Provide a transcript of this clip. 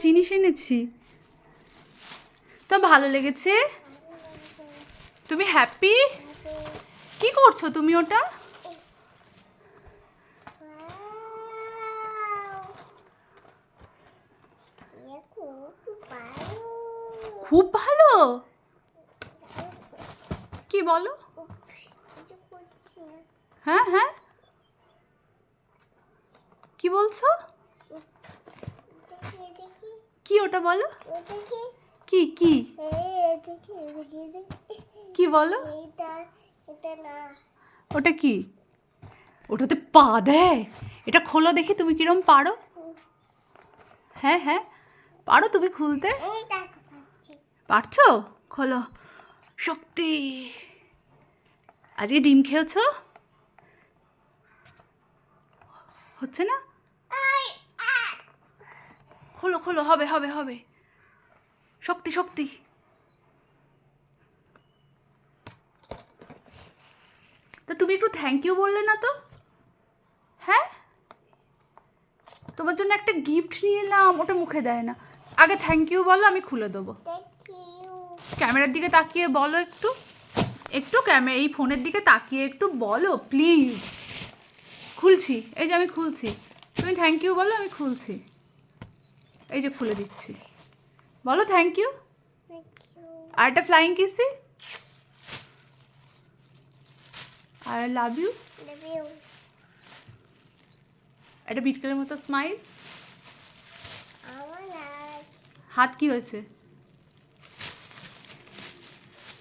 জিনিস এনেছি তো ভালো লেগেছে? তুমি হ্যাপি? কি করছো তুমি ওটা? খুব ভালো। কি বলো? হ্যাঁ হ্যাঁ, কি বলছো? কি ওটা বলো? কি কি কি বলো? ওটা কি? ওটাতে পা দেয়? এটা খোলো দেখি তুমি কিরম পারো। হ্যাঁ হ্যাঁ, পারো তুমি খুলতে? পারছো? খোলো। শক্তি। আজকে ডিম খেয়েছো? হচ্ছে না? খোলো খোলো, হবে হবে হবে। শক্তি শক্তি। তা তুমি একটু থ্যাংক ইউ বললে না তো? হ্যাঁ, তোমার জন্য একটা গিফট নিয়ে এলাম, ওটা মুখে দেয় না। আগে থ্যাংক ইউ বলো, আমি খুলে দেবো। ক্যামেরার দিকে তাকিয়ে বলো একটু, একটু ক্যামেরা এই ফোনের দিকে তাকিয়ে একটু বলো প্লিজ। খুলছি, এই যে আমি খুলছি, তুমি থ্যাংক ইউ বলো, আমি খুলছি। এই যে খুলে দিচ্ছি, বলো থ্যাংক ইউ। আর একটা ফ্লাইং কিসি, আর লাভ ইউ, একটা বিটকেলের মতো স্মাইল। হাত কি হয়েছে?